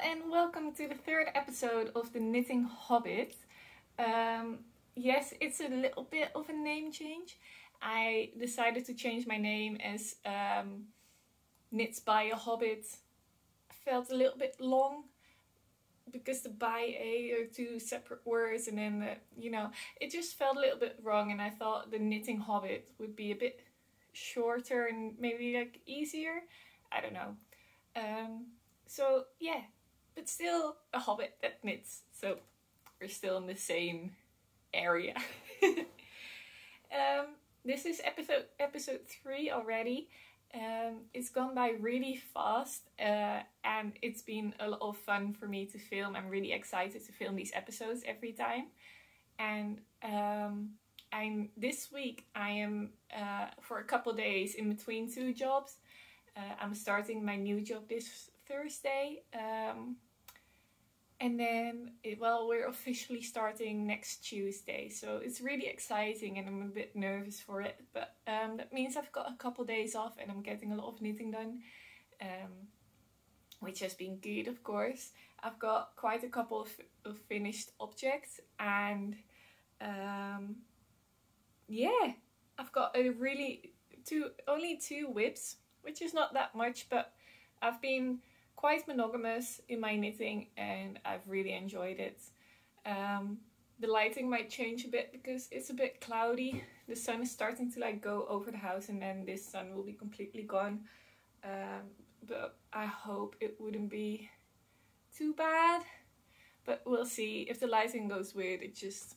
and welcome to the third episode of the Knitting Hobbit. Yes, it's a little bit of a name change. I decided to change my name as Knits by a Hobbit. Felt a little bit long because the by a are two separate words, and then it just felt a little bit wrong, and I thought the Knitting Hobbit would be a bit shorter and maybe like easier. I don't know. So yeah, but still a hobbit that knits, so we're still in the same area. This is episode 3 already. It's gone by really fast, and it's been a lot of fun for me to film. I'm really excited to film these episodes every time. And this week I am for a couple days in between 2 jobs. I'm starting my new job this Thursday, and then we're officially starting next Tuesday, so it's really exciting and I'm a bit nervous for it, but that means I've got a couple days off and I'm getting a lot of knitting done, which has been good, of course. I've got quite a couple of finished objects, and yeah, I've got only 2 whips, which is not that much, but I've been quite monogamous in my knitting and I've really enjoyed it. The lighting might change a bit because it's a bit cloudy. The sun is starting to go over the house, and then this sun will be completely gone. But I hope it wouldn't be too bad. But we'll see. If the lighting goes weird, it's just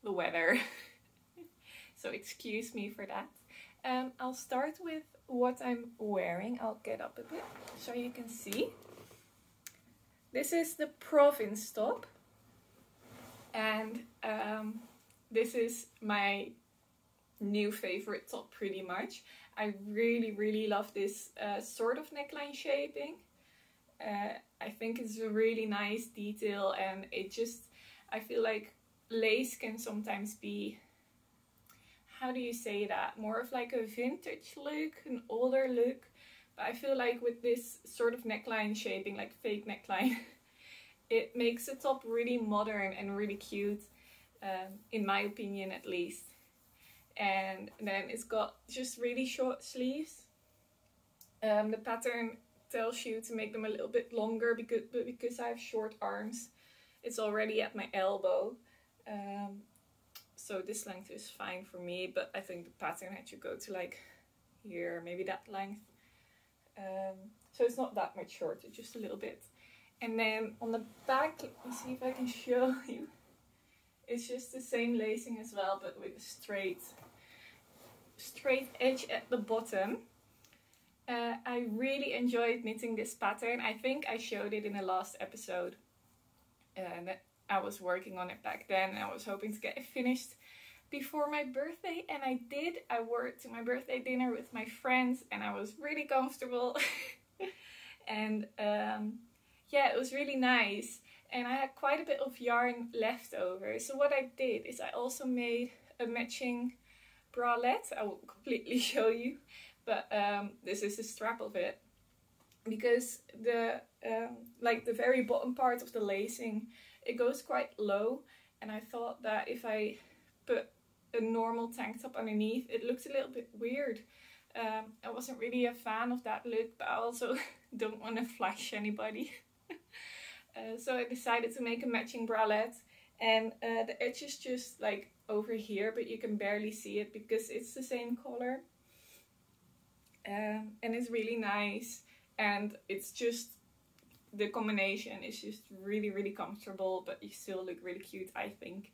the weather. So excuse me for that. I'll start with what I'm wearing. I'll get up a bit so you can see. This is the Provence top, and this is my new favorite top pretty much. I really love this sort of neckline shaping. I think it's a really nice detail, and I feel like lace can sometimes be, how do you say that, more of like a vintage look, an older look. But I feel like with this sort of neckline shaping, like fake neckline, it makes the top really modern and really cute, in my opinion at least. And then it's got just really short sleeves. The pattern tells you to make them a little bit longer because I have short arms. It's already at my elbow. So this length is fine for me, but I think the pattern had to go to like here, maybe that length. So it's not that much shorter, just a little bit. And then on the back, let me see if I can show you. It's just the same lacing as well, but with a straight edge at the bottom. I really enjoyed knitting this pattern. I think I showed it in the last episode. That I was working on it back then, and I was hoping to get it finished before my birthday, and I did. I wore it to my birthday dinner with my friends, and I was really comfortable. And yeah, it was really nice, and I had quite a bit of yarn left over. So what I did is I also made a matching bralette. I will completely show you, but this is the strap of it, because the very bottom part of the lacing, it goes quite low, and I thought that if I put a normal tank top underneath, it looks a little bit weird. I wasn't really a fan of that look, but I also don't want to flash anybody. So I decided to make a matching bralette, and the edge is just like over here, but you can barely see it because it's the same color. And it's really nice, and it's just, the combination is just really comfortable, but you still look really cute, I think.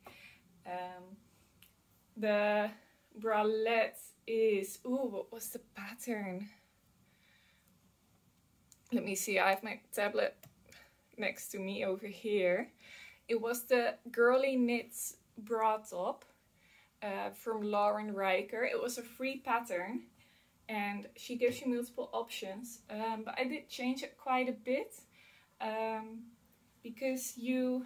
The bralette is, what was the pattern? Let me see, I have my tablet next to me over here. It was the Girly Knits bra top from Lauren Riker. It was a free pattern, and she gives you multiple options, but I did change it quite a bit. Because you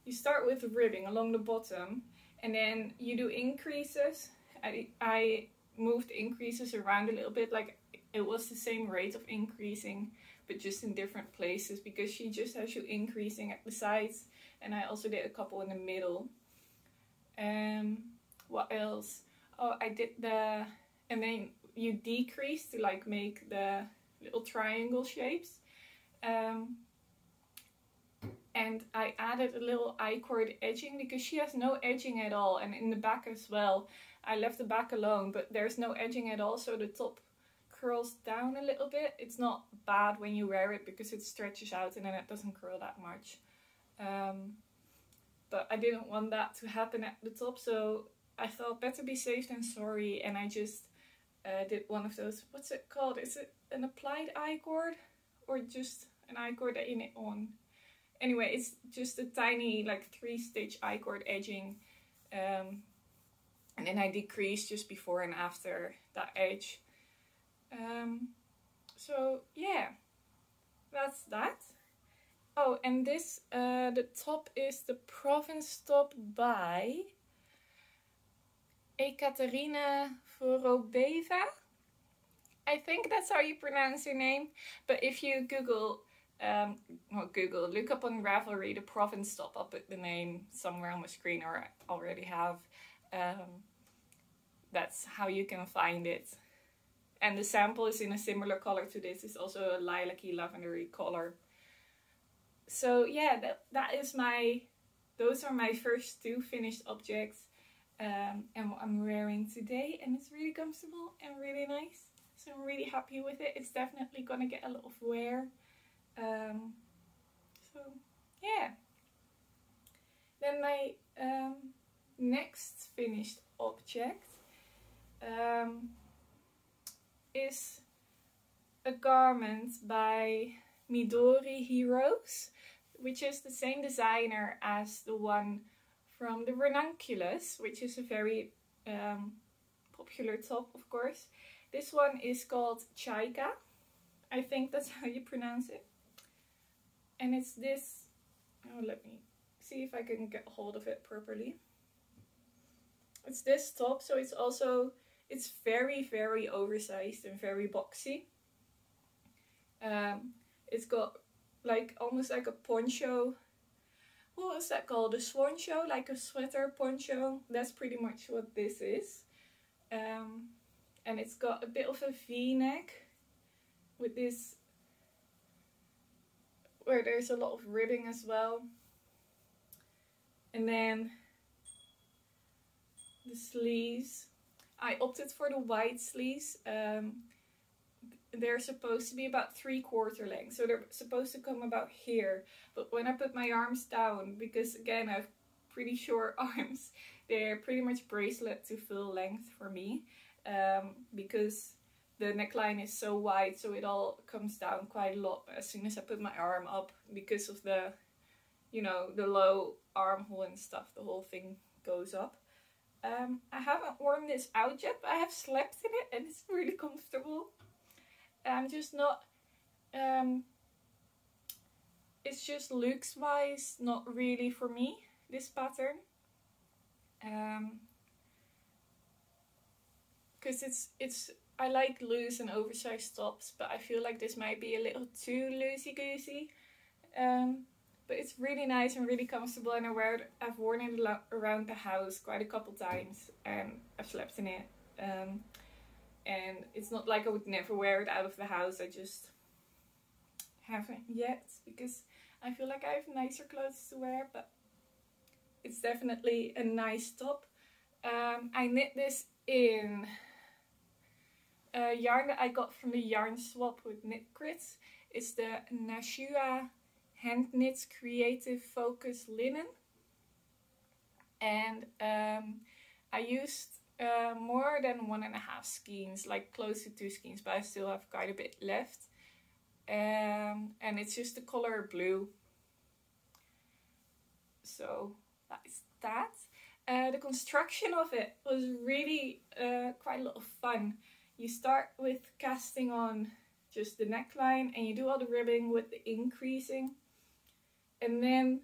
start with ribbing along the bottom, and then you do increases. I moved increases around a little bit, like it was the same rate of increasing but just in different places, because she just has you increasing at the sides, and I also did a couple in the middle. What else? Oh, I did and then you decrease to like make the little triangle shapes. And I added a little I-cord edging because she has no edging at all, and in the back as well. I left the back alone, but there's no edging at all, so the top curls down a little bit. It's not bad when you wear it because it stretches out and then it doesn't curl that much. But I didn't want that to happen at the top, so I thought better be safe than sorry, and I just did one of those, what's it called? Is it an applied I-cord or just an I-cord that you knit on? Anyway, it's just a tiny like 3-stitch I-cord edging, and then I decrease just before and after that edge. So yeah, that's that. Oh, and this, the top is the Provence top by Ekaterina Vorobeva. I think that's how you pronounce her name. But if you Google, look up on Ravelry the Provence top. I'll put the name somewhere on my screen, or I already have. That's how you can find it. And the sample is in a similar color to this. It's also a lilac-y lavendery color. So yeah, those are my first 2 finished objects, and what I'm wearing today, and it's really comfortable and really nice. So I'm really happy with it. It's definitely gonna get a lot of wear. So yeah. Then my next finished object is a garment by Midori Hirose, which is the same designer as the one from the Ranunculus, which is a very popular top, of course. This one is called Chaika. I think that's how you pronounce it. And it's this, oh, let me see if I can get hold of it properly. It's this top, so it's very, very oversized and very boxy. It's got like almost like a poncho. What is that called? A swancho, like a sweater poncho. That's pretty much what this is. And it's got a bit of a V-neck with this, where there's a lot of ribbing as well. And then the sleeves. I opted for the wide sleeves. They're supposed to be about 3/4 length, so they're supposed to come about here. But when I put my arms down, because again I have pretty short arms, they're pretty much bracelet to full length for me, because the neckline is so wide, so it all comes down quite a lot as soon as I put my arm up, because of the, you know, the low armhole and stuff. The whole thing goes up. I haven't worn this out yet, but I have slept in it and it's really comfortable. I'm just not, it's just looks wise not really for me, this pattern. Because I like loose and oversized tops, but I feel like this might be a little too loosey-goosey. But it's really nice and really comfortable, and I've worn it around the house quite a couple times, and I've slept in it. And it's not like I would never wear it out of the house. I just haven't yet, because I feel like I have nicer clothes to wear, but it's definitely a nice top. I knit this in a yarn that I got from the yarn swap with Knit Crits. It's the Nashua Hand Knits Creative Focus Linen. And I used more than 1.5 skeins, like close to 2 skeins, but I still have quite a bit left. And it's just the color blue. So that is that. The construction of it was really quite a lot of fun. You start with casting on just the neckline, and you do all the ribbing with the increasing. And then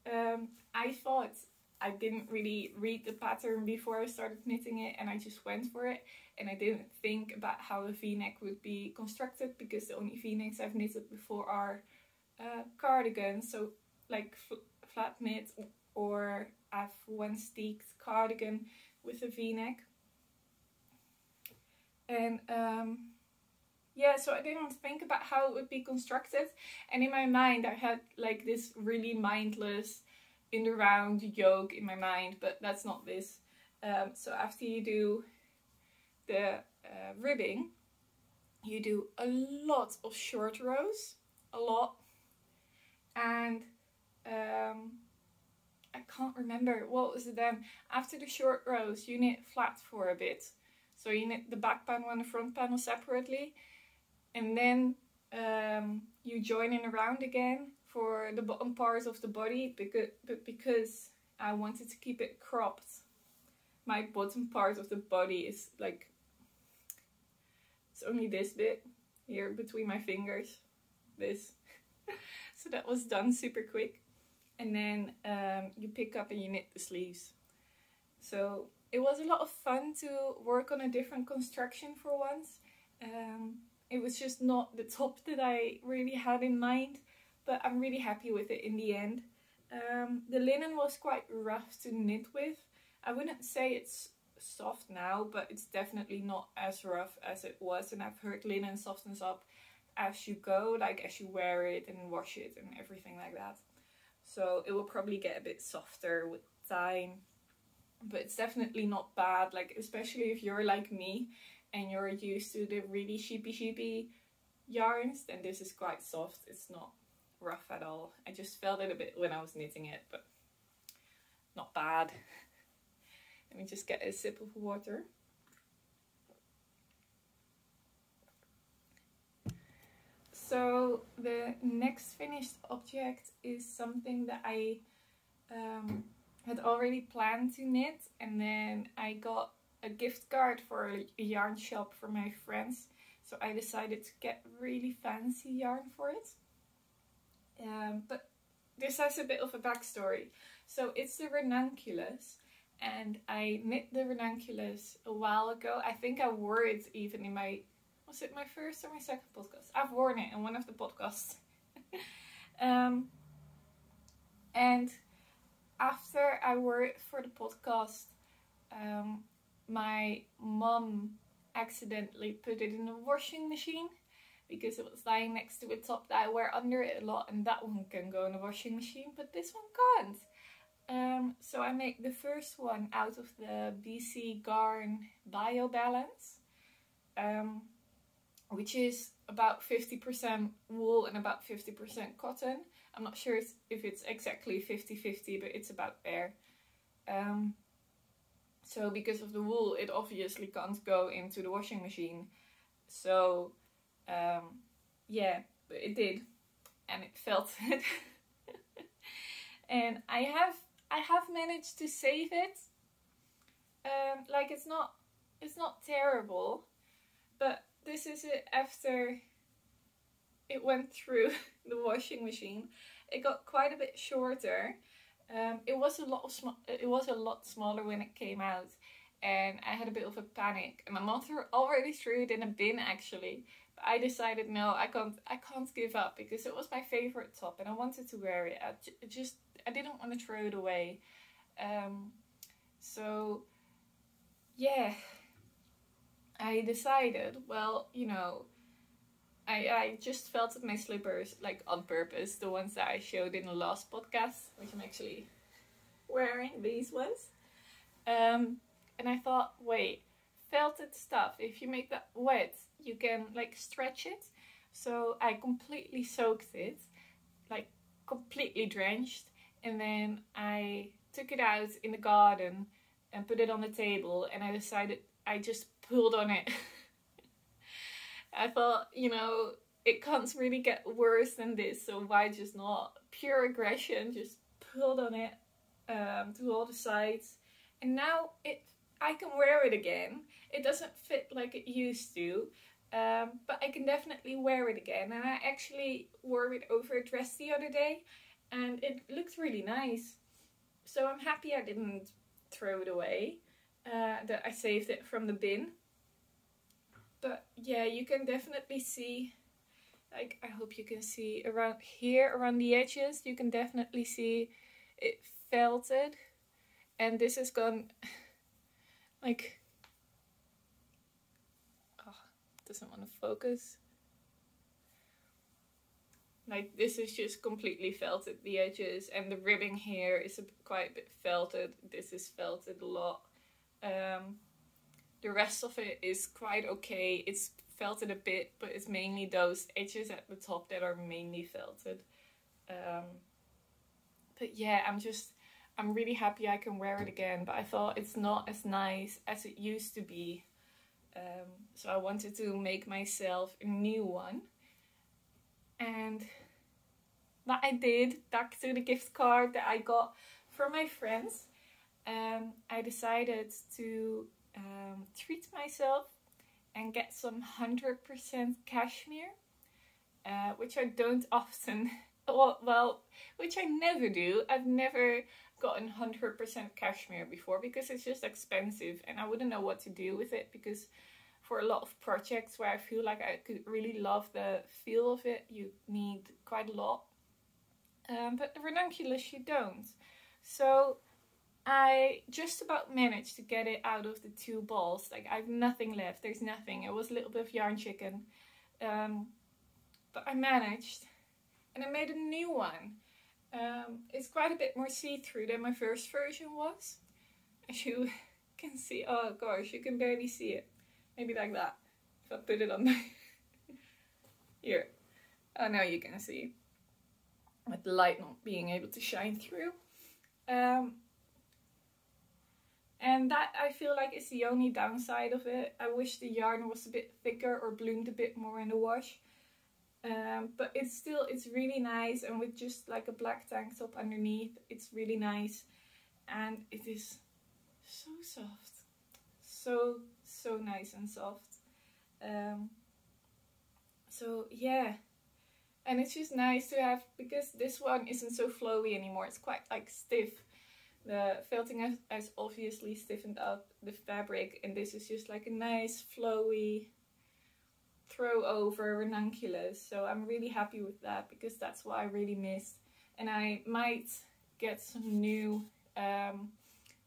I thought I didn't really read the pattern before I started knitting it, and I just went for it. And I didn't think about how a v-neck would be constructed, because the only v-necks I've knitted before are cardigans, so like flat knit, or I've one steeked cardigan with a v-neck. And yeah, so I didn't think about how it would be constructed, and in my mind I had like this really mindless in the round yoke in my mind, but that's not this. So after you do the ribbing, you do a lot of short rows, a lot, and I can't remember what was it then. After the short rows, you knit flat for a bit. So you knit the back panel and the front panel separately, and then you join in around again for the bottom part of the body, because I wanted to keep it cropped. My bottom part of the body is like, it's only this bit here between my fingers, this. So that was done super quick. And then you pick up and you knit the sleeves. So it was a lot of fun to work on a different construction for once. It was just not the top that I really had in mind, but I'm really happy with it in the end. The linen was quite rough to knit with. I wouldn't say it's soft now, but it's definitely not as rough as it was, and I've heard linen softens up as you go, like as you wear it and wash it and everything like that. So it will probably get a bit softer with time, but it's definitely not bad, like especially if you're like me and you're used to the really sheepy yarns, then this is quite soft. It's not rough at all. I just felt it a bit when I was knitting it, but not bad. Let me just get a sip of water. So the next finished object is something that I had already planned to knit, and then I got a gift card for a yarn shop for my friends, so I decided to get really fancy yarn for it. But this has a bit of a backstory. So it's the Ranunculus, and I knit the Ranunculus a while ago. I think I wore it even in my, was it my first or my second podcast? I've worn it in one of the podcasts. And after I wore it for the podcast, my mom accidentally put it in the washing machine, because it was lying next to a top that I wear under it a lot, and that one can go in the washing machine, but this one can't. So I make the first one out of the BC Garn Bio Balance, which is about 50% wool and about 50% cotton. I'm not sure if it's exactly 50-50, but it's about there. So because of the wool, it obviously can't go into the washing machine. So yeah, but it did, and it felt it. And I have managed to save it. Like it's not terrible, but this is it after it went through the washing machine. It got quite a bit shorter. It was a lot smaller when it came out, and I had a bit of a panic. And my mom already threw it in a bin actually. But I decided no, I can't give up, because it was my favorite top and I wanted to wear it. I didn't want to throw it away. So yeah, I decided, well, you know, I just felted my slippers, like on purpose, the ones that I showed in the last podcast, which I'm actually wearing, these ones. And I thought, wait, felted stuff, if you make that wet, you can like stretch it. So I completely soaked it, like completely drenched, and then I took it out in the garden and put it on the table, and I decided I just pulled on it. I thought, you know, it can't really get worse than this, so why just not? Pure aggression, just pulled on it to all the sides, and now I can wear it again. It doesn't fit like it used to, but I can definitely wear it again. And I actually wore it over a dress the other day, and it looked really nice. So I'm happy I didn't throw it away, that I saved it from the bin. But yeah, you can definitely see, like, I hope you can see around here, around the edges, you can definitely see it felted. And this has gone, like, oh, doesn't want to focus. Like, this is just completely felted, the edges, and the ribbing here is quite a bit felted. This is felted a lot. The rest of it is quite okay. It's felted a bit, but it's mainly those edges at the top that are mainly felted. But yeah, I'm really happy I can wear it again, but I thought it's not as nice as it used to be. So I wanted to make myself a new one. And that I did, back to the gift card that I got from my friends. I decided to treat myself and get some 100% cashmere, which I don't often, which I never do. I've never gotten 100% cashmere before because it's just expensive and I wouldn't know what to do with it, because for a lot of projects where I feel like I could really love the feel of it, you need quite a lot. But the Ranunculus you don't. So I just about managed to get it out of the 2 balls. Like, I have nothing left. There's nothing. It was a little bit of yarn chicken. But I managed. And I made a new one. It's quite a bit more see-through than my first version was. As you can see. Oh gosh, you can barely see it. Maybe like that. If I put it on my... Here. Oh, now you can see. With the light not being able to shine through. And that, I feel like, is the only downside of it. I wish the yarn was a bit thicker or bloomed a bit more in the wash. But it's really nice, and with just like a black tank top underneath, it's really nice. And it is so soft. So nice and soft. So yeah. And it's just nice to have, because this one isn't so flowy anymore. It's quite like stiff. The felting has obviously stiffened up the fabric, and this is just like a nice flowy throw over ranunculus. So I'm really happy with that, because that's what I really missed. And I might get some new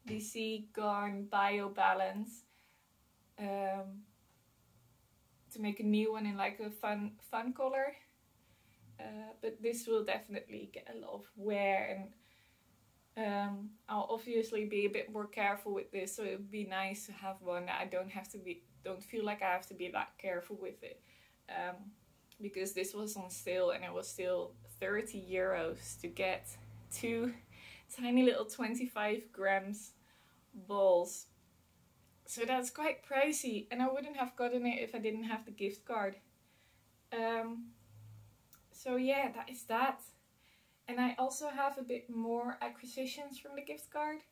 DC Garn Bio Balance to make a new one in like a fun color. But this will definitely get a lot of wear, and I'll obviously be a bit more careful with this, so it would be nice to have one that I don't feel like I have to be that careful with it, because this was on sale and it was still €30 to get 2 tiny little 25 grams balls. So that's quite pricey, and I wouldn't have gotten it if I didn't have the gift card. So yeah, that is that. And I also have a bit more acquisitions from the gift card.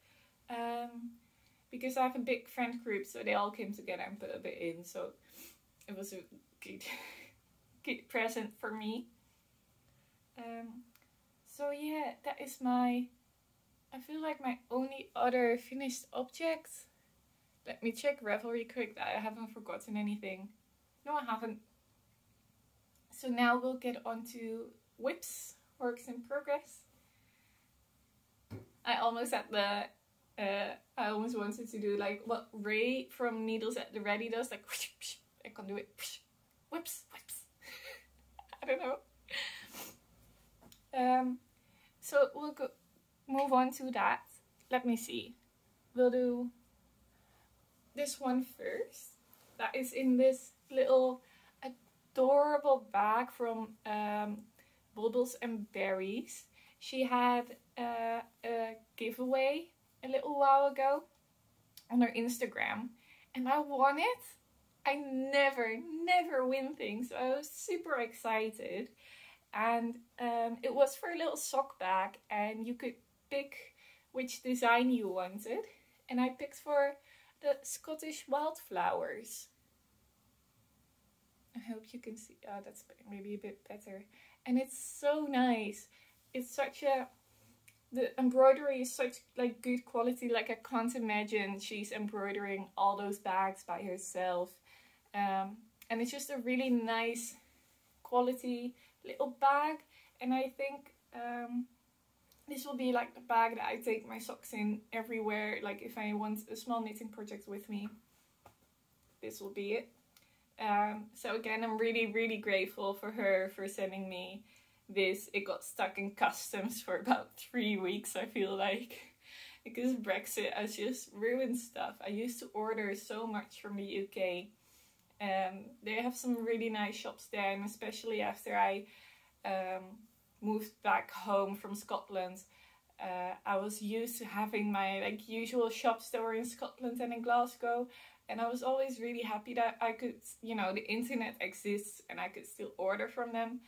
Because I have a big friend group, so they all came together and put a bit in. So it was a good present for me. So yeah, that is I feel like my only other finished object. Let me check Ravelry quick that I haven't forgotten anything. No, I haven't. So now we'll get on to whips, works in progress. I almost wanted to do like what Ray from Needles at the Ready does, like I can do it, whips. I don't know. So we'll move on to that. Let me see. We'll do this one first. That is in this little adorable bag from Bubbles and Berries. She had a giveaway a little while ago on her Instagram, and I won it. I never win things, so I was super excited. And it was for a little sock bag, and you could pick which design you wanted, and I picked for the Scottish wildflowers. I hope you can see. Oh, that's maybe a bit better. And it's so nice. It's such a the embroidery is such like good quality. Like I can't imagine she's embroidering all those bags by herself. And it's just a really nice quality little bag. And I think this will be like the bag that I take my socks in everywhere. Like if I want a small knitting project with me, this will be it. So again, I'm really, really grateful for her for sending me this. It got stuck in customs for about 3 weeks, I feel like, because Brexit has just ruined stuff. I used to order so much from the UK. They have some really nice shops there, and especially after I moved back home from Scotland, I was used to having my like usual shops that were in Scotland and in Glasgow, and I was always really happy that I could, you know, the internet exists and I could still order from them.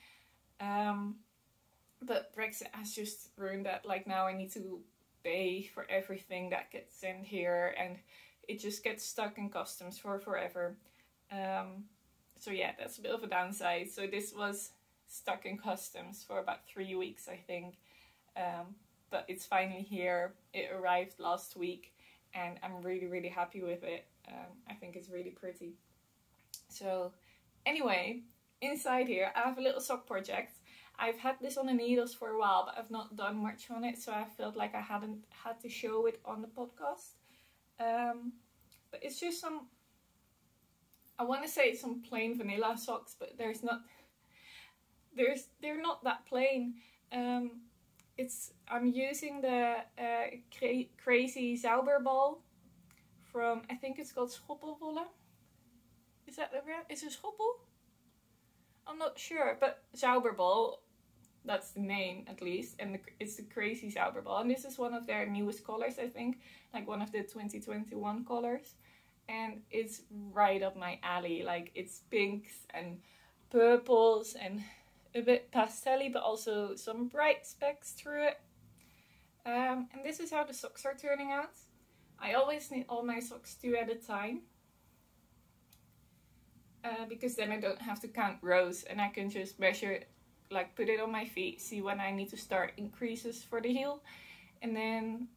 But Brexit has just ruined that. Like now I need to pay for everything that gets sent here, and it just gets stuck in customs for forever. So yeah, that's a bit of a downside. So this was stuck in customs for about 3 weeks, I think. But it's finally here. It arrived last week and I'm really, really happy with it. I think it's really pretty. So anyway, inside here I have a little sock project. I've had this on the needles for a while, but I've not done much on it, so I felt like I hadn't had to show it on the podcast. But it's just some, I want to say it's some plain vanilla socks, but they're not that plain. I'm using the Crazy Zauberball from, I think it's called Schoppelwolle. Is that the brand? Is it Schoppel? I'm not sure, but Zauberball, that's the name at least, and it's the Crazy Zauberball, and this is one of their newest colors, I think, like one of the 2021 colors, and it's right up my alley. Like it's pinks and purples and a bit pastel-y, but also some bright specks through it. And this is how the socks are turning out. I always knit all my socks 2 at a time, because then I don't have to count rows and I can just measure it, like put it on my feet, see when I need to start increases for the heel, and then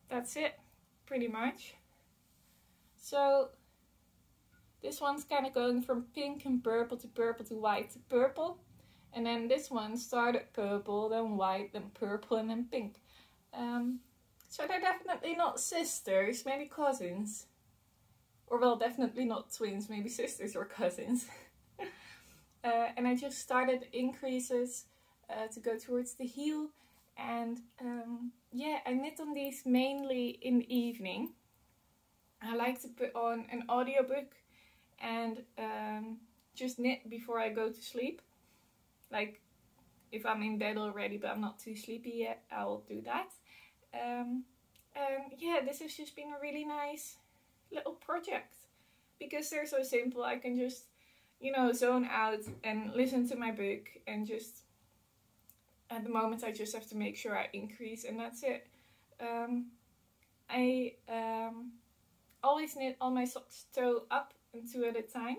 that's it, pretty much. So this one's kind of going from pink and purple to white to purple. And then this one started purple, then white, then purple, and then pink. So they're definitely not sisters, maybe cousins. Or well, definitely not twins, maybe sisters or cousins. And I just started increases to go towards the heel. And yeah, I knit on these mainly in the evening. I like to put on an audiobook and just knit before I go to sleep. Like if I'm in bed already but I'm not too sleepy yet, I will do that. And yeah, this has just been a really nice little project because they're so simple. I can just, you know, zone out and listen to my book, and just at the moment I just have to make sure I increase, and that's it. I always knit all my socks toe up and 2 at a time.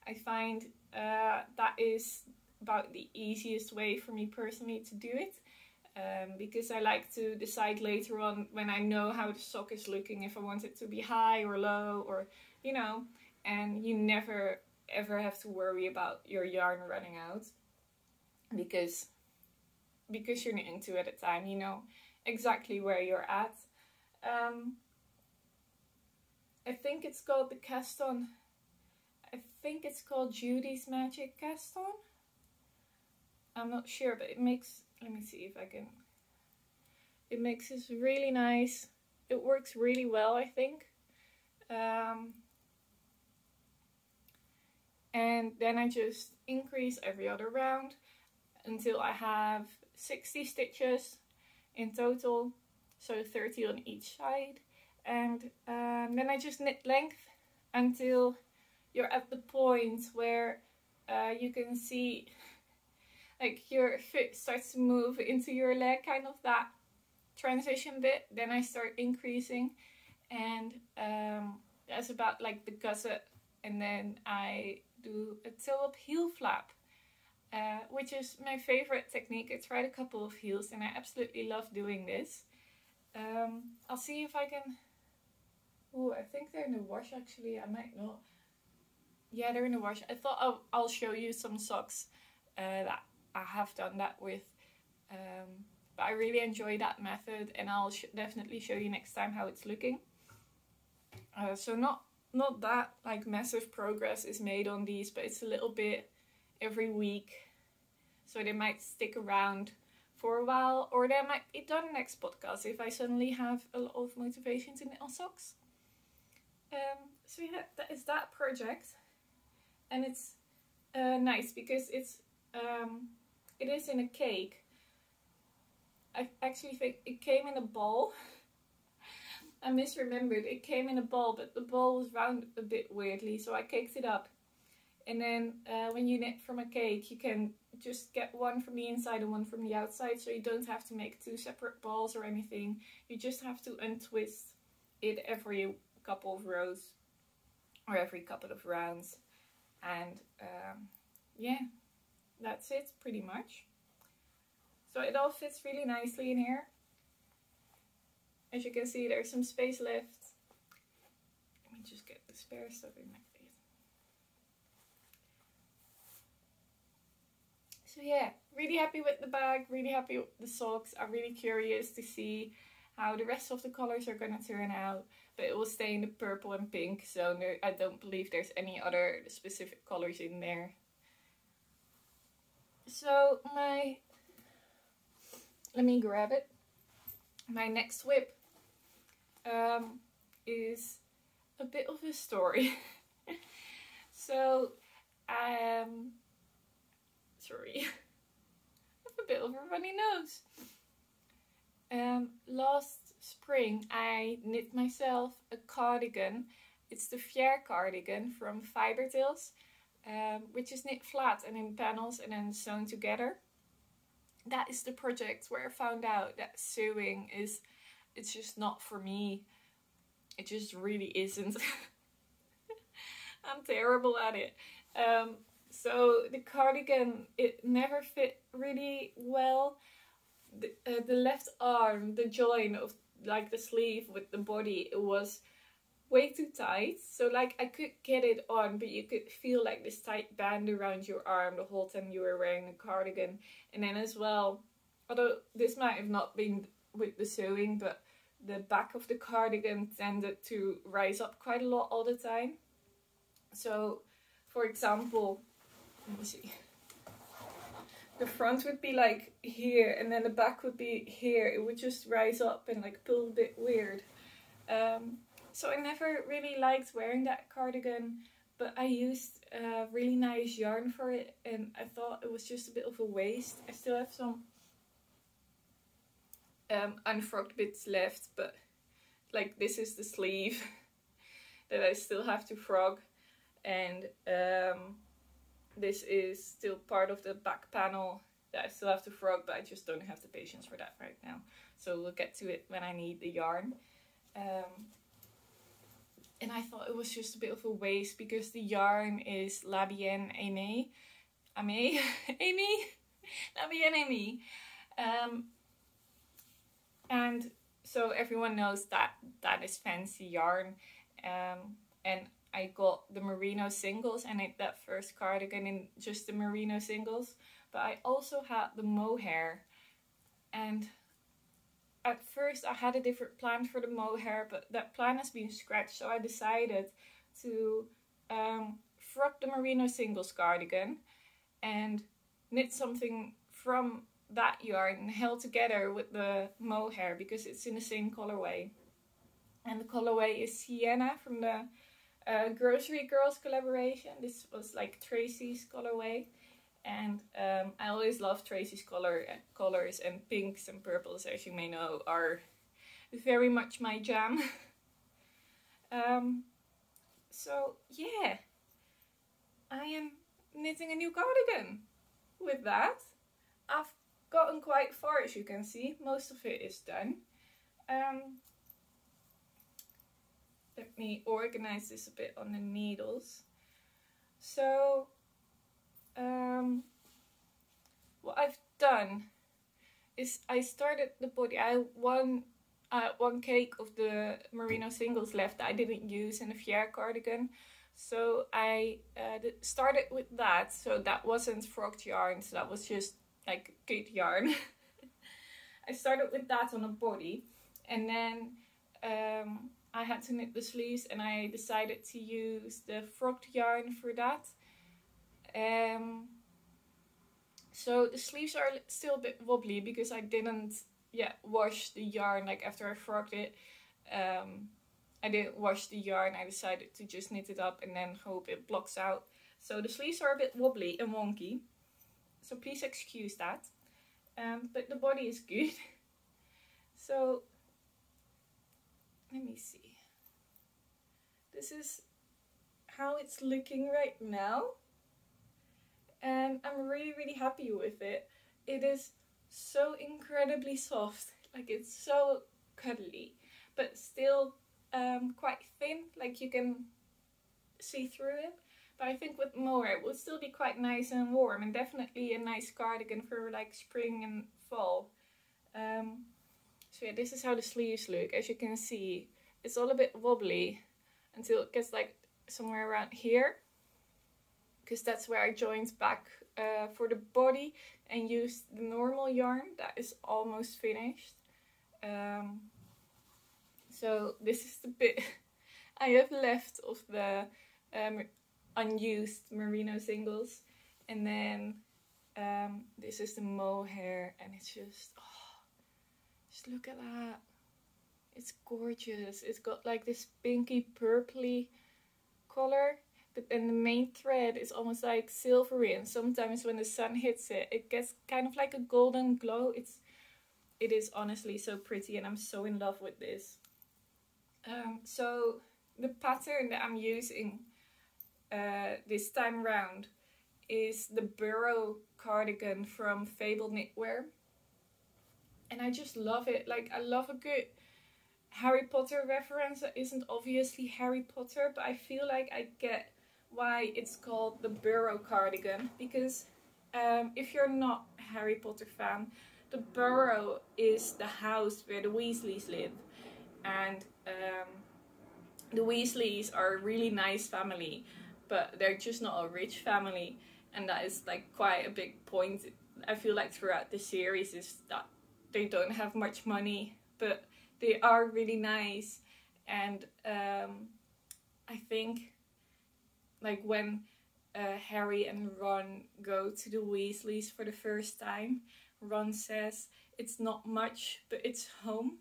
I find that is about the easiest way for me personally to do it, because I like to decide later on when I know how the sock is looking if I want it to be high or low, or you know, and you never ever have to worry about your yarn running out because you're knitting 2 at a time, you know exactly where you're at. I think it's called the cast on. I think it's called Judy's Magic Cast On. I'm not sure, but it makes, let me see if I can, it makes this really nice, it works really well, I think. And then I just increase every other round until I have 60 stitches in total, so 30 on each side. And then I just knit length until you're at the point where you can see like your foot starts to move into your leg, kind of that transition bit. Then I start increasing, and that's about like the gusset, and then I do a toe up heel flap, which is my favorite technique. I tried a couple of heels and I absolutely love doing this. I'll see if I can... Oh, I think they're in the wash actually. I might not. Yeah, they're in the wash. I thought I'll show you some socks that I have done that with. But I really enjoy that method, and I'll definitely show you next time how it's looking. So not that like massive progress is made on these, but it's a little bit every week. So they might stick around for a while, or they might be done next podcast if I suddenly have a lot of motivation to knit on socks. So yeah, that is that project, and it's nice because it is in a cake. I actually think it came in a ball. I misremembered. It came in a ball, but the ball was round a bit weirdly, so I caked it up. And then when you knit from a cake, you can just get one from the inside and one from the outside, so you don't have to make two separate balls or anything. You just have to untwist it every couple of rows or every couple of rounds. And yeah, that's it pretty much. So it all fits really nicely in here. As you can see, there's some space left. Let me just get the spare stuff in my face. So yeah, really happy with the bag, really happy with the socks. I'm really curious to see how the rest of the colors are going to turn out. But it will stay in the purple and pink, so I don't believe there's any other specific colors in there. So let me grab it. My next whip is a bit of a story. So, sorry, I have a bit of a runny nose. Last spring I knit myself a cardigan. It's the Fier cardigan from Fiber Tales, which is knit flat and in panels and then sewn together. That is the project where I found out that sewing it's just not for me. It just really isn't. I'm terrible at it. So the cardigan, it never fit really well. The left arm, the join of like the sleeve with the body, it was way too tight. So like I could get it on, but you could feel like this tight band around your arm the whole time you were wearing the cardigan. And then as well, although this might have not been with the sewing, but the back of the cardigan tended to rise up quite a lot all the time. So for example, let me see. The front would be like here, and then the back would be here. It would just rise up and like pull a bit weird. So I never really liked wearing that cardigan, but I used a really nice yarn for it, and I thought it was just a bit of a waste. I still have some unfrogged bits left, but like this is the sleeve that I still have to frog, and this is still part of the back panel that I still have to frog, but I just don't have the patience for that right now. So we'll get to it when I need the yarn. And I thought it was just a bit of a waste because the yarn is La Bien Aimée. La Bien Aimée. And so everyone knows that that is fancy yarn. And I got the merino singles and I that first cardigan in just the merino singles, but I also had the mohair, and at first I had a different plan for the mohair, but that plan has been scratched, so I decided to frog the merino singles cardigan and knit something from that yarn held together with the mohair because it's in the same colorway, and the colorway is Sienna from the Grocery Girls collaboration. This was like Tracy's colorway, and I always love Tracy's colors, and pinks and purples, as you may know, are very much my jam. So yeah, I am knitting a new cardigan. With that, I've gotten quite far, as you can see. Most of it is done. Let me organize this a bit on the needles. So, what I've done is I started the body. I one cake of the merino singles left that I didn't use in a Fier cardigan. So I started with that. So that wasn't frogged yarn, so that was just like good yarn. I started with that on a body, and then I had to knit the sleeves, and I decided to use the frogged yarn for that. So the sleeves are still a bit wobbly because I didn't wash the yarn. Like after I frogged it, I didn't wash the yarn. I decided to just knit it up and then hope it blocks out. So the sleeves are a bit wobbly and wonky, so please excuse that. But the body is good. So let me see. This is how it's looking right now, and I'm really happy with it. It is so incredibly soft, like it's so cuddly, but still quite thin, like you can see through it. But I think with more it will still be quite nice and warm, and definitely a nice cardigan for like spring and fall. So yeah, this is how the sleeves look. As you can see, it's all a bit wobbly until it gets like somewhere around here, because that's where I joined back for the body and used the normal yarn that is almost finished. So this is the bit I have left of the unused merino singles, and then this is the mohair, and it's just look at that. It's gorgeous. It's got like this pinky purpley color, but then the main thread is almost like silvery, and sometimes when the sun hits it, it gets kind of like a golden glow. It is honestly so pretty, and I'm so in love with this. So the pattern that I'm using this time round is the Burrow Cardigan from Fabel Knitwear, and I just love it. Like, I love a good Harry Potter reference that isn't obviously Harry Potter, but I feel like I get why it's called the Burrow Cardigan, because if you're not a Harry Potter fan, the Burrow is the house where the Weasleys live, and the Weasleys are a really nice family, but they're just not a rich family, and that is like quite a big point, I feel like, throughout the series, is that they don't have much money, but they are really nice. And I think like when Harry and Ron go to the Weasleys for the first time, Ron says, "It's not much, but it's home."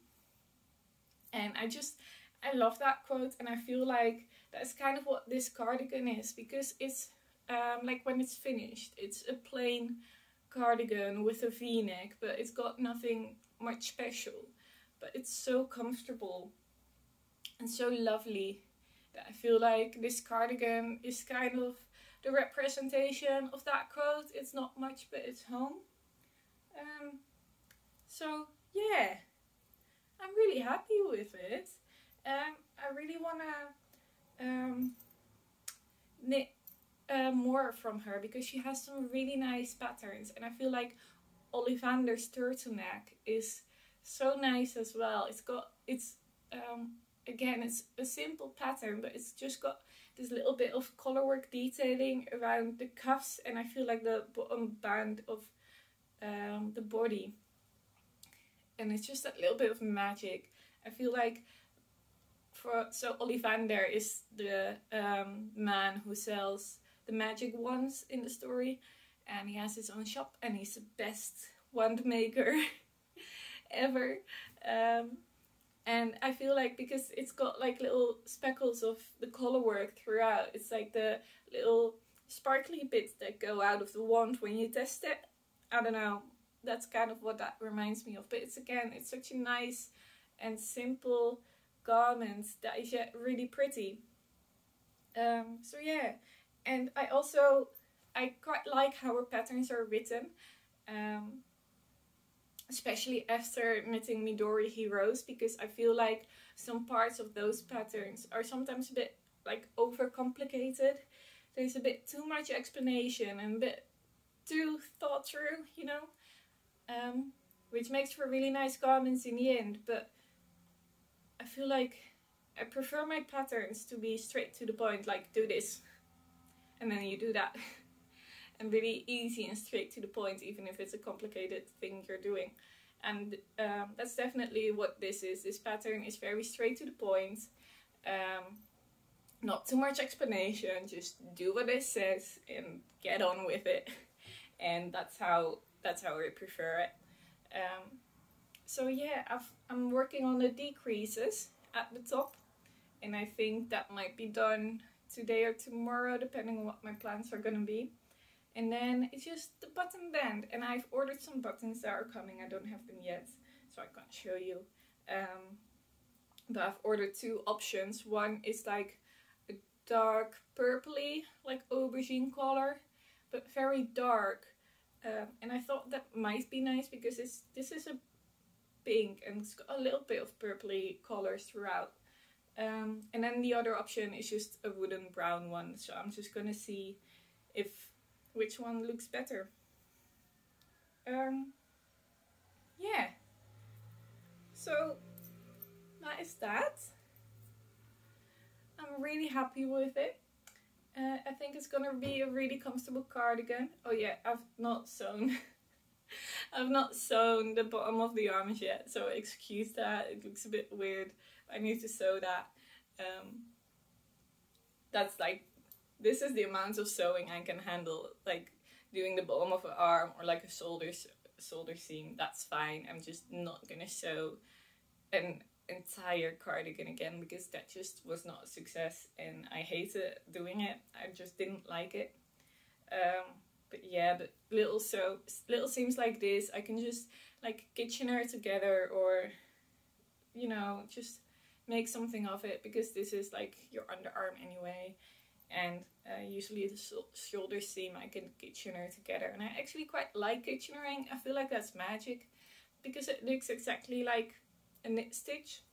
And I love that quote, and I feel like that's kind of what this cardigan is, because it's like when it's finished, it's a plain cardigan with a v-neck, but it's got nothing much special, but it's so comfortable and so lovely that I feel like this cardigan is kind of the representation of that quote. It's not much, but it's home. So yeah, I'm really happy with it. I really want to knit more from her, because she has some really nice patterns, and I feel like Ollivander's turtleneck is so nice as well. It's again, it's a simple pattern, but it's just got this little bit of colorwork detailing around the cuffs, and I feel like the bottom band of the body, and it's just that little bit of magic. I feel like so Ollivander is the man who sells the magic wands in the story, and he has his own shop, and he's the best wand maker ever. And I feel like, because it's got like little speckles of the color work throughout, it's like the little sparkly bits that go out of the wand when you test it. I don't know, that's kind of what that reminds me of. But it's such a nice and simple garment that is yet really pretty. So yeah, and I quite like how her patterns are written, especially after knitting Midori Hirose, because I feel like some parts of those patterns are sometimes a bit like overcomplicated. There's a bit too much explanation and a bit too thought through, you know, which makes for really nice garments in the end. But feel like I prefer my patterns to be straight to the point, like do this, and then you do that. And really easy and straight to the point, even if it's a complicated thing you're doing. And that's definitely what this is. This pattern is very straight to the point. Not too much explanation, just do what it says and get on with it. And that's how I prefer it. So yeah, I'm working on the decreases at the top, and I think that might be done today or tomorrow, depending on what my plans are gonna be. And then it's just the button band, and I've ordered some buttons that are coming. I don't have them yet, so I can't show you. But I've ordered 2 options. One is like a dark purpley, like aubergine color, but very dark. And I thought that might be nice because this is a pink and it's got a little bit of purpley colors throughout. And then the other option is just a wooden brown one. So I'm just gonna see which one looks better. Yeah. So that is that. I'm really happy with it. I think it's gonna be a really comfortable cardigan. Oh yeah, I've not sewn the bottom of the arms yet, so excuse that. It looks a bit weird. I need to sew that. That's like, this is the amount of sewing I can handle, like doing the bottom of an arm or like a shoulder seam. That's fine. I'm just not gonna sew an entire cardigan again because that just was not a success and I hated doing it. I just didn't like it. But yeah, but little seams like this, I can just like Kitchener together, or you know, just make something of it, because this is like your underarm anyway. And usually the shoulder seam I can Kitchener together, and I actually quite like Kitchenering. I feel like that's magic because it looks exactly like a knit stitch.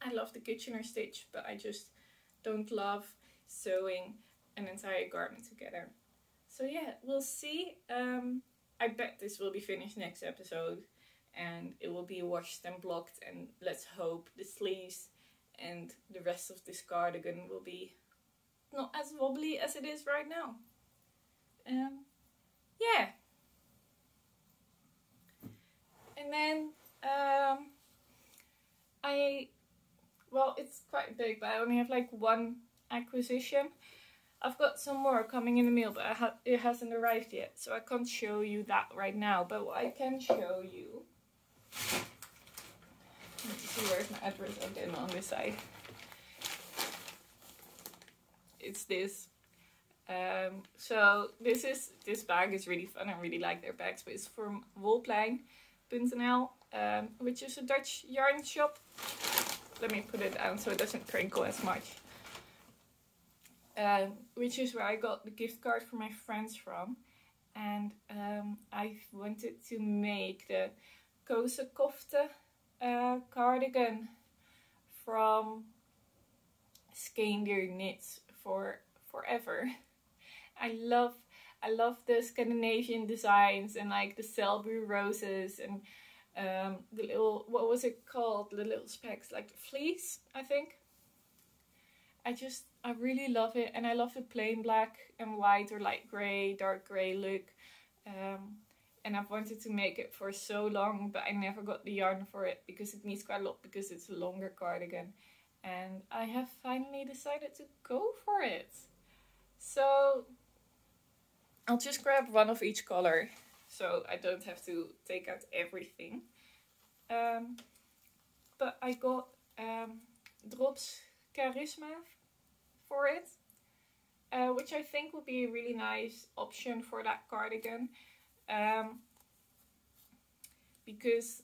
I love the Kitchener stitch, but I just don't love sewing an entire garment together. So yeah, we'll see. I bet this will be finished next episode and it will be washed and blocked, and let's hope the sleeves and the rest of this cardigan will be not as wobbly as it is right now. Yeah. And then well, it's quite big, but I only have like one acquisition. I've got some more coming in the mail, but it hasn't arrived yet, so I can't show you that right now. But what I can show you, let me see, where's my address again on this side. It's this. So this bag is really fun. I really like their bags, but it's from wolplein.nl, which is a Dutch yarn shop. Let me put it down so it doesn't crinkle as much. Which is where I got the gift card for my friends from. And I wanted to make the Kosekofte cardigan from Skeender Knits for forever. I love the Scandinavian designs and like the Selbu roses and the little, what was it called? The little specks, like the fleece, I think. I really love it, and I love the plain black and white or light grey, dark grey look. And I've wanted to make it for so long, but I never got the yarn for it because it needs quite a lot, because it's a longer cardigan. And I have finally decided to go for it. So I'll just grab one of each color, so I don't have to take out everything. But I got Drops Charisma for it, which I think would be a really nice option for that cardigan. Because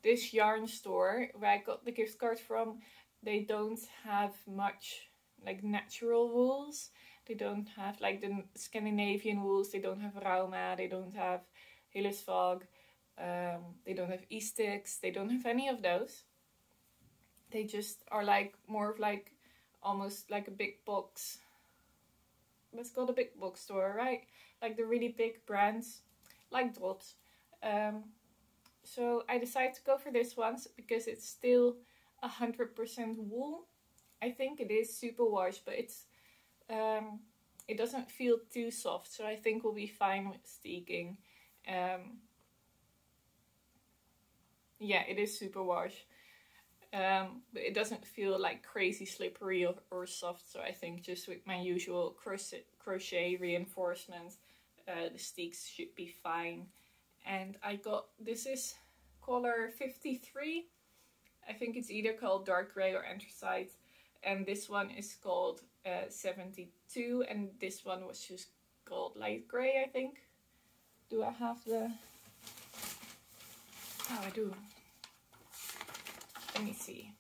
this yarn store where I got the gift card from, they don't have much like natural wools. They don't have like the Scandinavian wools. They don't have Rauma. They don't have Hillesvåg. They don't have Eastix. They don't have any of those. They just are like more of like almost like a big box. Let's call it a big box store, right? Like the really big brands, like Drops. So I decided to go for this one because it's still 100% wool. I think it is superwash, but it's it doesn't feel too soft, so I think we'll be fine with steeking. Yeah, it is superwash, but it doesn't feel like crazy slippery or soft, so I think just with my usual crochet reinforcement, the steeks should be fine. And I got, this is color 53. I think it's either called dark gray or anthracite, and this one is called 72, and this one was just called light gray, I think. Do I have the... Oh, I do. Let me see.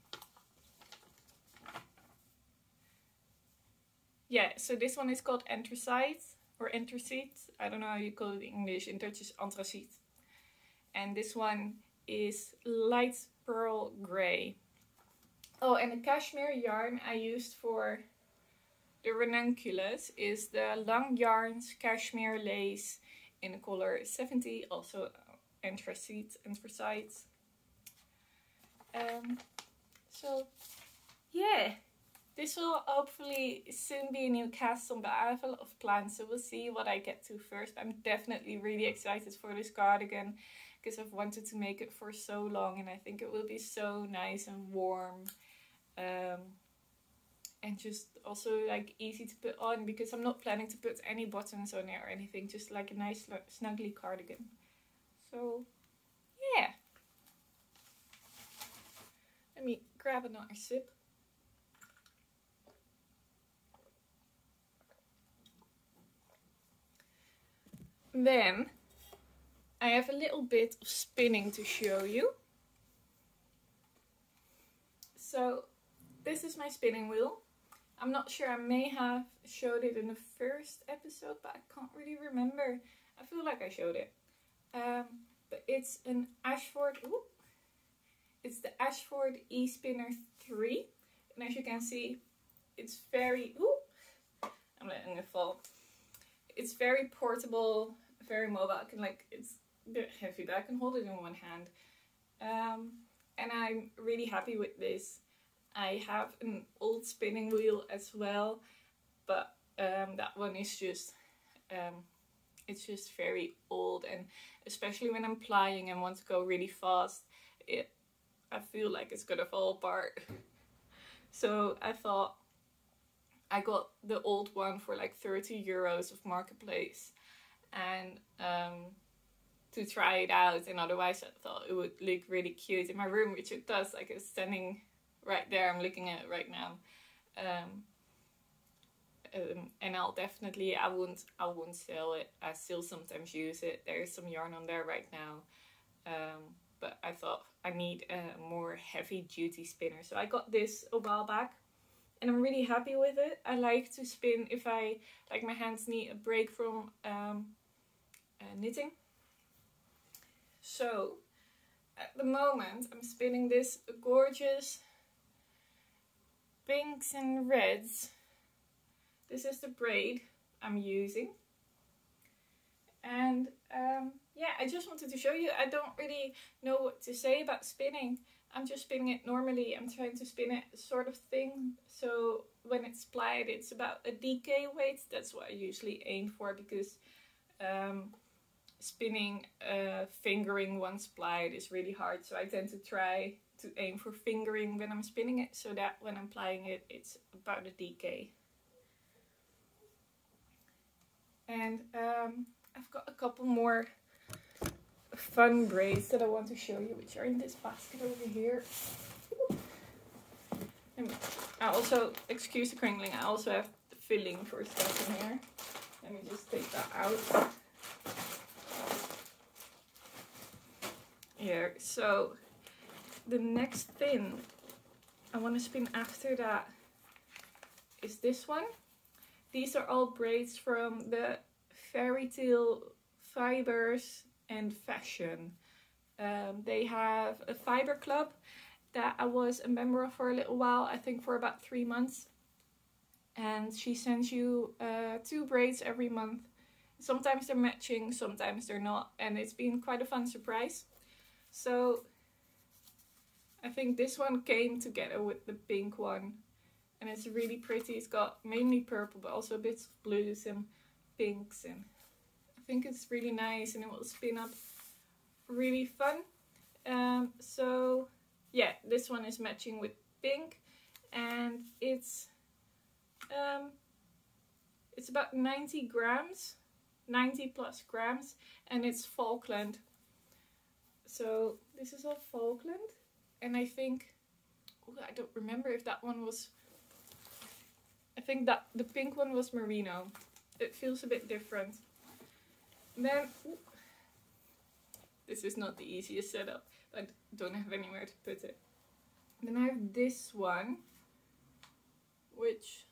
Yeah, so this one is called anthracite or anthracite. I don't know how you call it in English. In Dutch is anthracite. And this one is light pearl gray. Oh, and the cashmere yarn I used for the Ranunculus is the Long Yarns Cashmere Lace in the color 70, also anthracite. So yeah, this will hopefully soon be a new cast on, but I have a lot of plans, so we'll see what I get to first. I'm definitely really excited for this cardigan because I've wanted to make it for so long, and I think it will be so nice and warm, and just also like easy to put on, because I'm not planning to put any buttons on it or anything, just like a nice snuggly cardigan. So yeah, let me grab another sip. Then I have a little bit of spinning to show you. So this is my spinning wheel. I'm not sure, I may have showed it in the first episode, but I can't really remember. I feel like I showed it. But it's an Ashford, it's the Ashford E-Spinner 3. And as you can see, it's very, I'm letting it fall. It's very portable, very mobile. I can it's a bit heavy, but I can hold it in one hand. And I'm really happy with this. I have an old spinning wheel as well, but that one is just, it's just very old, and especially when I'm plying and want to go really fast, I feel like it's gonna fall apart. So I thought, I got the old one for like 30 euros of Marketplace, and to try it out, and otherwise I thought it would look really cute in my room, which it does. Like, it's standing right there, I'm looking at it right now. And I'll definitely, I won't sell it. I still sometimes use it. There's some yarn on there right now, but I thought I need a more heavy duty spinner, so I got this a while back, and I'm really happy with it. I like to spin if my hands need a break from knitting. So at the moment I'm spinning this gorgeous pinks and reds. This is the braid I'm using, and yeah, I just wanted to show you. I don't really know what to say about spinning. I'm just spinning it normally. I'm trying to spin it sort of thing, so when it's plied it's about a DK weight. That's what I usually aim for, because spinning fingering once plied is really hard, so I tend to try to aim for fingering when I'm spinning it, so that when I'm plying it, it's about a DK. And I've got a couple more fun braids that I want to show you, which are in this basket over here. And I also, excuse the crinkling, I also have the filling for stuff in here. Let me just take that out. Here, so the next thing I want to spin after that is this one. These are all braids from the Fairy Tale Fibers and Fashion. They have a fiber club that I was a member of for a little while, I think for about 3 months. And she sends you 2 braids every month. Sometimes they're matching, sometimes they're not. And it's been quite a fun surprise. So I think this one came together with the pink one. And it's really pretty. It's got mainly purple, but also bits of blues and pinks. And I think it's really nice, and it will spin up really fun. So yeah, this one is matching with pink, and it's about 90 grams, 90 plus grams, and it's Falkland. So this is all Falkland, and I think, I don't remember if that one was, I think that the pink one was merino. It feels a bit different. And then, this is not the easiest setup. I don't have anywhere to put it. Then I have this one, which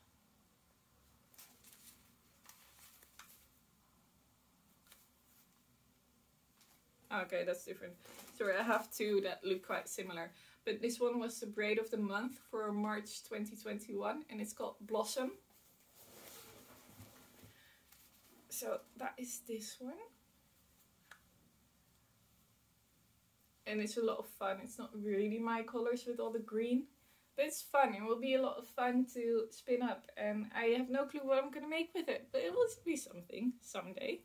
okay, that's different. Sorry, I have two that look quite similar. But this one was the braid of the month for March 2021, and it's called Blossom. So that is this one. And it's a lot of fun. It's not really my colors with all the green, but it's fun. It will be a lot of fun to spin up, and I have no clue what I'm going to make with it, but it will be something someday.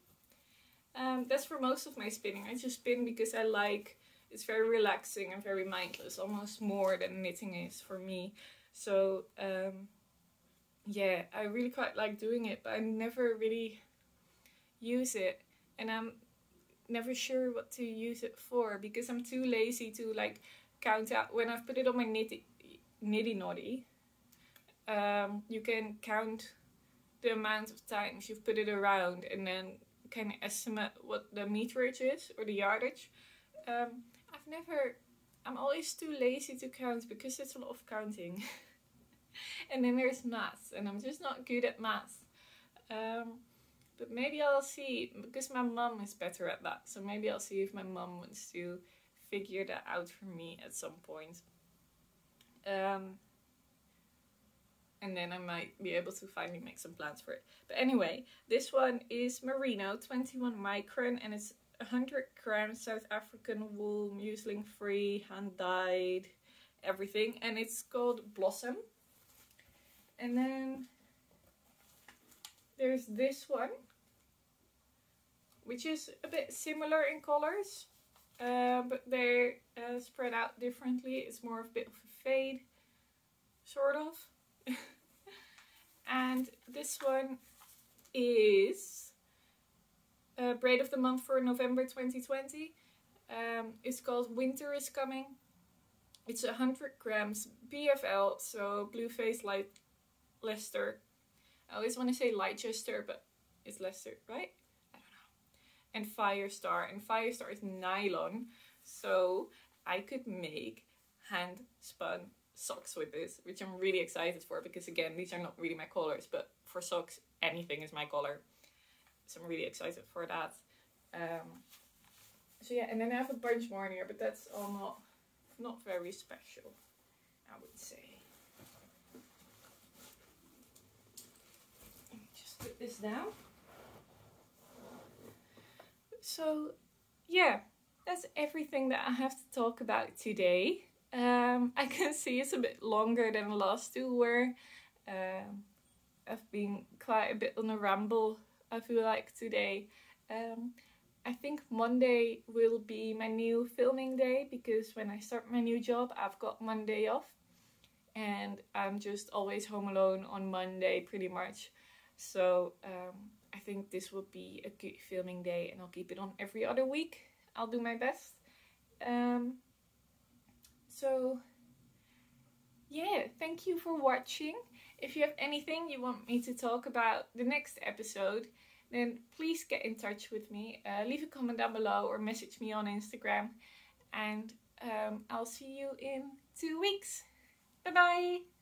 That's for most of my spinning. I just spin because I like, it's very relaxing and very mindless, almost more than knitting is for me. So yeah, I really quite like doing it, but I never really use it, and I'm never sure what to use it for because I'm too lazy to like count out. When I've put it on my nitty noddy, you can count the amount of times you've put it around and then kind of estimate what the meterage is or the yardage. I'm always too lazy to count because it's a lot of counting. And then there's maths, and I'm just not good at maths. But maybe I'll see, because my mum is better at that. So maybe I'll see if my mum wants to figure that out for me at some point. And then I might be able to finally make some plans for it. But anyway, this one is merino, 21 micron, and it's 100 grams South African wool, muslin free, hand dyed, everything. And it's called Blossom. And then there's this one, which is a bit similar in colors, but they're spread out differently. It's more of a bit of a fade, sort of. And this one is braid of the month for November 2020. It's called Winter is Coming. It's 100 grams BFL, so blue face light Leicester. I always want to say Leicester, but it's Leicester, right? I don't know. And Firestar. And Firestar is nylon, so I could make hand spun socks with this, which I'm really excited for because, again, these are not really my colors, but for socks, anything is my color. So I'm really excited for that. So yeah, and then I have a bunch more in here, but that's all not very special, I would say. Just put this down. So yeah, that's everything that I have to talk about today. I can see it's a bit longer than the last two were. I've been quite a bit on a ramble, I feel like, today. I think Monday will be my new filming day because when I start my new job, I've got Monday off. And I'm just always home alone on Monday, pretty much. So I think this will be a good filming day, and I'll keep it on every other week. I'll do my best. So yeah, thank you for watching. If you have anything you want me to talk about the next episode, then please get in touch with me. Leave a comment down below or message me on Instagram. And I'll see you in 2 weeks. Bye bye!